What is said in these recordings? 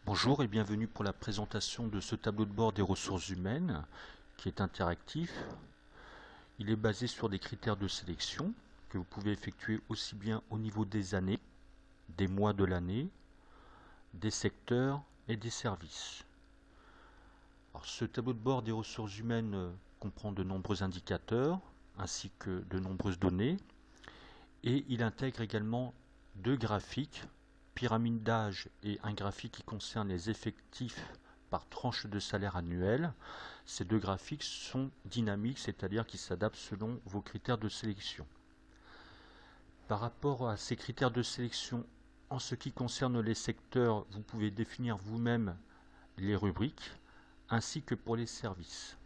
Bonjour et bienvenue pour la présentation de ce tableau de bord des ressources humaines qui est interactif. Il est basé sur des critères de sélection que vous pouvez effectuer aussi bien au niveau des années, des mois de l'année, des secteurs et des services. Alors, ce tableau de bord des ressources humaines comprend de nombreux indicateurs ainsi que de nombreuses données et il intègre également deux graphiques, pyramide d'âge et un graphique qui concerne les effectifs par tranche de salaire annuel. Ces deux graphiques sont dynamiques, c'est-à-dire qu'ils s'adaptent selon vos critères de sélection. Par rapport à ces critères de sélection, en ce qui concerne les secteurs, vous pouvez définir vous-même les rubriques, ainsi que pour les services.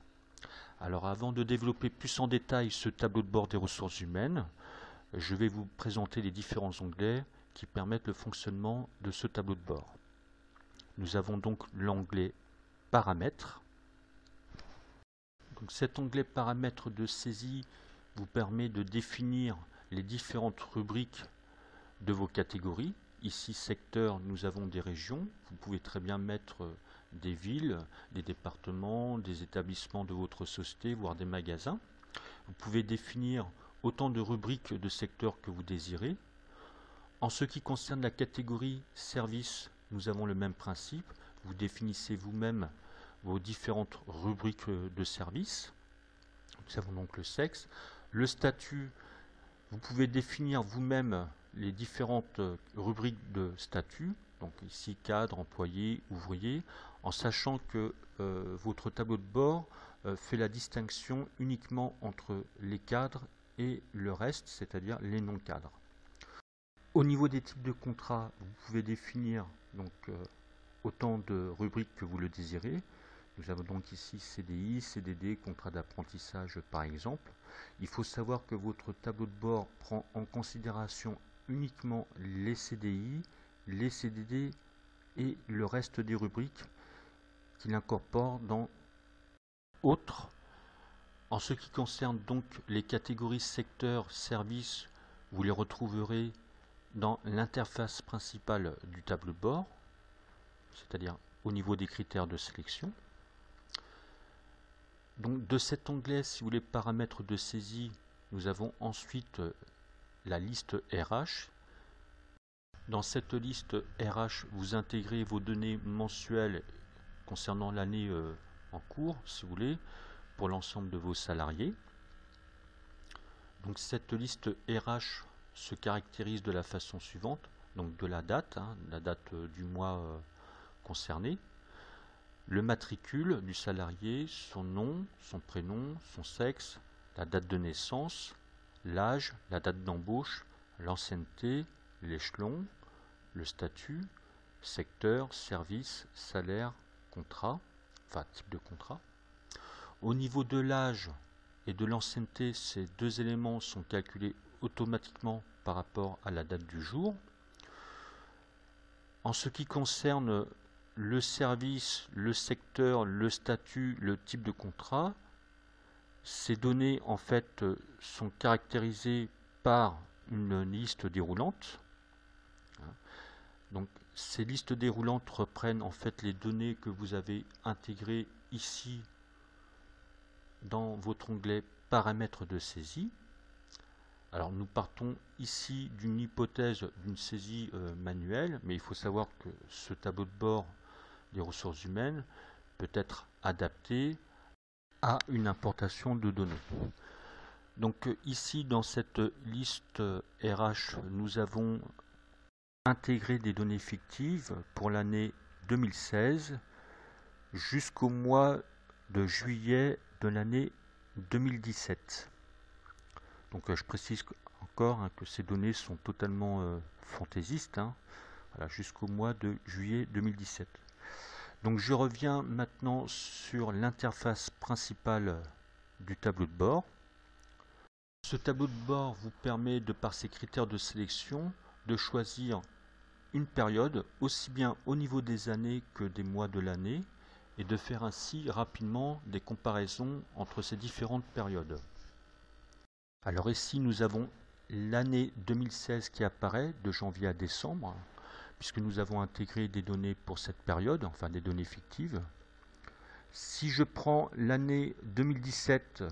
Alors avant de développer plus en détail ce tableau de bord des ressources humaines, je vais vous présenter les différents onglets qui permettent le fonctionnement de ce tableau de bord. Nous avons donc l'onglet Paramètres. Donc cet onglet Paramètres de saisie vous permet de définir les différentes rubriques de vos catégories. Ici, secteur, nous avons des régions. Vous pouvez très bien mettre des villes, des départements, des établissements de votre société, voire des magasins. Vous pouvez définir autant de rubriques de secteurs que vous désirez. En ce qui concerne la catégorie service, nous avons le même principe. Vous définissez vous-même vos différentes rubriques de service. Nous avons donc le sexe. Le statut, vous pouvez définir vous-même les différentes rubriques de statut. Donc ici, cadre, employé, ouvrier, en sachant que votre tableau de bord fait la distinction uniquement entre les cadres et le reste, c'est-à-dire les non-cadres. Au niveau des types de contrats, vous pouvez définir donc autant de rubriques que vous le désirez. Nous avons donc ici CDI, CDD, contrat d'apprentissage par exemple. Il faut savoir que votre tableau de bord prend en considération uniquement les CDI, les CDD et le reste des rubriques qu'il incorpore dans Autres. En ce qui concerne donc les catégories secteurs, services, vous les retrouverez dans l'interface principale du tableau de bord, c'est-à-dire au niveau des critères de sélection. Donc de cet onglet, si vous voulez, paramètres de saisie, nous avons ensuite la liste RH. Dans cette liste RH, vous intégrez vos données mensuelles concernant l'année en cours, si vous voulez, pour l'ensemble de vos salariés. Donc cette liste RH se caractérise de la façon suivante, donc de la date du mois concerné, le matricule du salarié, son nom, son prénom, son sexe, la date de naissance, l'âge, la date d'embauche, l'ancienneté, l'échelon, le statut, secteur, service, salaire, contrat, enfin type de contrat. Au niveau de l'âge et de l'ancienneté, ces deux éléments sont calculés automatiquement par rapport à la date du jour. En ce qui concerne le service, le secteur, le statut, le type de contrat, ces données en fait sont caractérisées par une liste déroulante. Donc ces listes déroulantes reprennent en fait les données que vous avez intégrées ici dans votre onglet paramètres de saisie. Alors nous partons ici d'une hypothèse d'une saisie manuelle, mais il faut savoir que ce tableau de bord des ressources humaines peut être adapté à une importation de données. Donc ici dans cette liste RH, nous avons intégré des données fictives pour l'année 2016 jusqu'au mois de juillet de l'année 2017. Donc je précise encore que ces données sont totalement fantaisistes, voilà, jusqu'au mois de juillet 2017. Donc je reviens maintenant sur l'interface principale du tableau de bord. Ce tableau de bord vous permet, de par ses critères de sélection, de choisir une période, aussi bien au niveau des années que des mois de l'année, et de faire ainsi rapidement des comparaisons entre ces différentes périodes. Alors ici nous avons l'année 2016 qui apparaît de janvier à décembre. puisque nous avons intégré des données pour cette période, enfin des données fictives. Si je prends l'année 2017,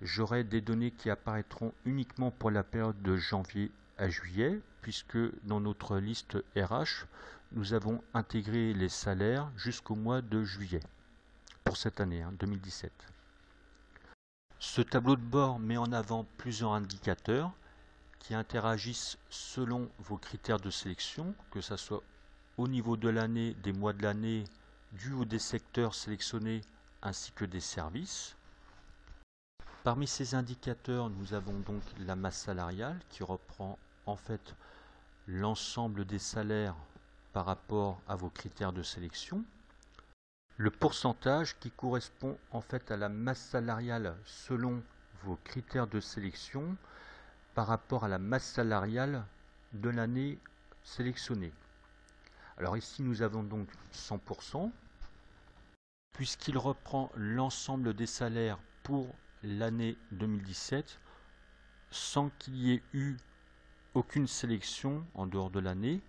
j'aurai des données qui apparaîtront uniquement pour la période de janvier à juillet, puisque dans notre liste RH, nous avons intégré les salaires jusqu'au mois de juillet, pour cette année, 2017. Ce tableau de bord met en avant plusieurs indicateurs qui interagissent selon vos critères de sélection, que ce soit au niveau de l'année, des mois de l'année, du ou des secteurs sélectionnés, ainsi que des services. Parmi ces indicateurs, nous avons donc la masse salariale qui reprend en fait l'ensemble des salaires par rapport à vos critères de sélection. Le pourcentage qui correspond en fait à la masse salariale selon vos critères de sélection par rapport à la masse salariale de l'année sélectionnée. Alors ici nous avons donc 100%, puisqu'il reprend l'ensemble des salaires pour l'année 2017 sans qu'il y ait eu aucune sélection en dehors de l'année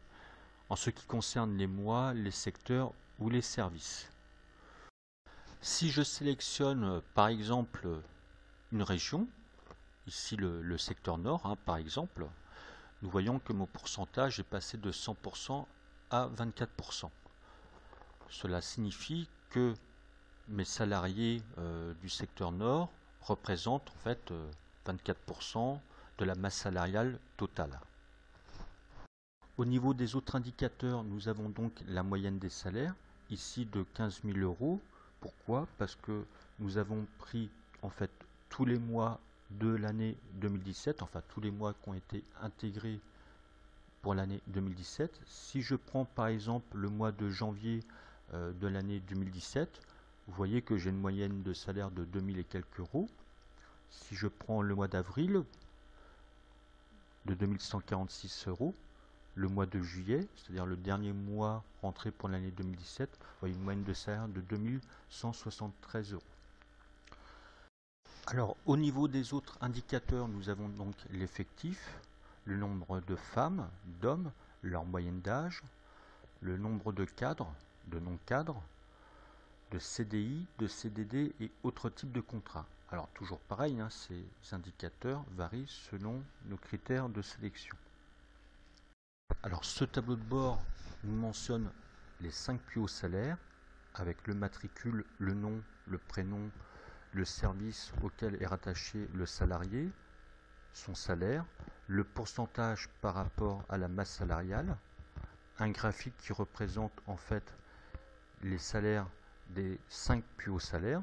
en ce qui concerne les mois, les secteurs ou les services. Si je sélectionne par exemple une région, ici le secteur nord par exemple, nous voyons que mon pourcentage est passé de 100% à 24%. Cela signifie que mes salariés du secteur nord représentent en fait 24% de la masse salariale totale. Au niveau des autres indicateurs, nous avons donc la moyenne des salaires, ici de 15 000 euros. Pourquoi? Parce que nous avons pris en fait tous les mois de l'année 2017, enfin tous les mois qui ont été intégrés pour l'année 2017. Si je prends par exemple le mois de janvier de l'année 2017, vous voyez que j'ai une moyenne de salaire de 2000 et quelques euros. Si je prends le mois d'avril, de 2146 euros, le mois de juillet, c'est-à-dire le dernier mois rentré pour l'année 2017, vous voyez une moyenne de salaire de 2173 euros. Alors, au niveau des autres indicateurs, nous avons donc l'effectif, le nombre de femmes, d'hommes, leur moyenne d'âge, le nombre de cadres, de non-cadres, de CDI, de CDD et autres types de contrats. Alors, toujours pareil, ces indicateurs varient selon nos critères de sélection. Alors, ce tableau de bord nous mentionne les 5 plus hauts salaires avec le matricule, le nom, le prénom, le service auquel est rattaché le salarié, son salaire, le pourcentage par rapport à la masse salariale, un graphique qui représente en fait les salaires des 5 plus hauts salaires.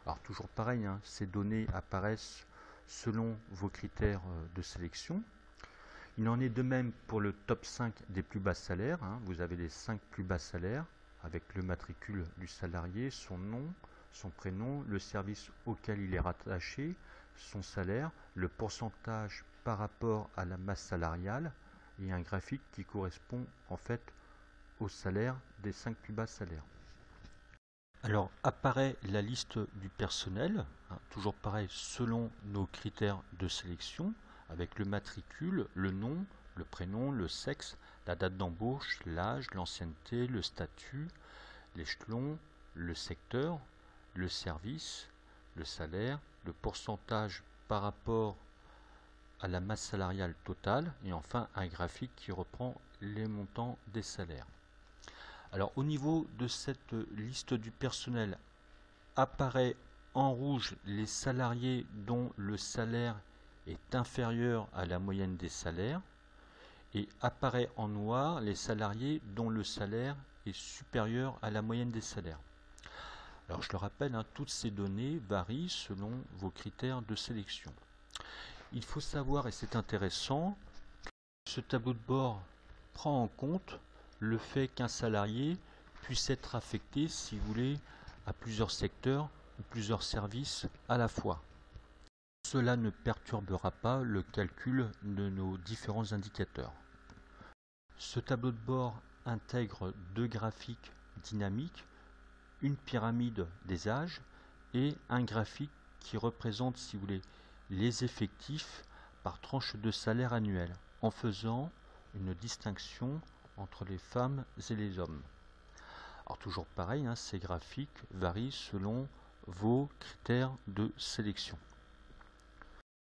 Alors toujours pareil, ces données apparaissent selon vos critères de sélection. Il en est de même pour le top 5 des plus bas salaires. Vous avez les 5 plus bas salaires avec le matricule du salarié, son nom, son prénom, le service auquel il est rattaché, son salaire, le pourcentage par rapport à la masse salariale et un graphique qui correspond en fait au salaire des 5 plus bas salaires. Alors apparaît la liste du personnel, toujours pareil selon nos critères de sélection, avec le matricule, le nom, le prénom, le sexe, la date d'embauche, l'âge, l'ancienneté, le statut, l'échelon, le secteur, le service, le salaire, le pourcentage par rapport à la masse salariale totale et enfin un graphique qui reprend les montants des salaires. Alors au niveau de cette liste du personnel, apparaît en rouge les salariés dont le salaire est inférieur à la moyenne des salaires et apparaît en noir les salariés dont le salaire est supérieur à la moyenne des salaires. Alors je le rappelle, toutes ces données varient selon vos critères de sélection. Il faut savoir, et c'est intéressant, que ce tableau de bord prend en compte le fait qu'un salarié puisse être affecté, si vous voulez, à plusieurs secteurs ou plusieurs services à la fois. Cela ne perturbera pas le calcul de nos différents indicateurs. Ce tableau de bord intègre deux graphiques dynamiques, une pyramide des âges et un graphique qui représente, si vous voulez, les effectifs par tranche de salaire annuel, en faisant une distinction entre les femmes et les hommes. Alors toujours pareil, hein, ces graphiques varient selon vos critères de sélection.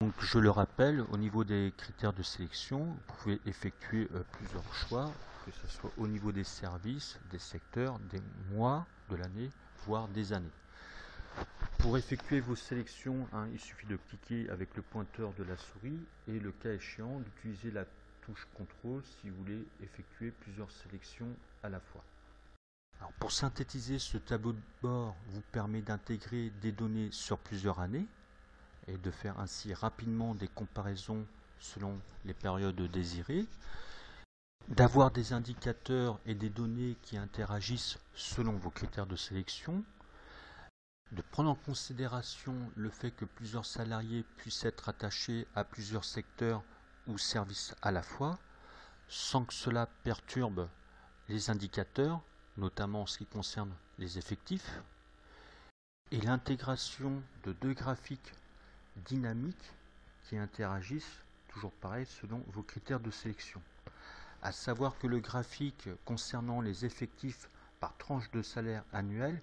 Donc je le rappelle, au niveau des critères de sélection, vous pouvez effectuer plusieurs choix, que ce soit au niveau des services, des secteurs, des mois de l'année, voire des années. Pour effectuer vos sélections, hein, il suffit de cliquer avec le pointeur de la souris et le cas échéant d'utiliser la touche contrôle si vous voulez effectuer plusieurs sélections à la fois. Alors pour synthétiser, ce tableau de bord vous permet d'intégrer des données sur plusieurs années et de faire ainsi rapidement des comparaisons selon les périodes désirées, d'avoir des indicateurs et des données qui interagissent selon vos critères de sélection, de prendre en considération le fait que plusieurs salariés puissent être attachés à plusieurs secteurs ou services à la fois, sans que cela perturbe les indicateurs, notamment en ce qui concerne les effectifs, et l'intégration de deux graphiques dynamiques qui interagissent, toujours pareil, selon vos critères de sélection. À savoir que le graphique concernant les effectifs par tranche de salaire annuel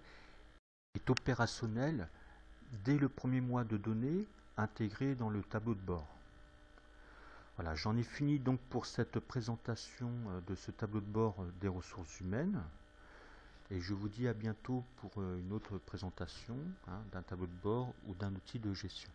est opérationnel dès le premier mois de données intégré dans le tableau de bord. Voilà, j'en ai fini donc pour cette présentation de ce tableau de bord des ressources humaines. Et je vous dis à bientôt pour une autre présentation d'un tableau de bord ou d'un outil de gestion.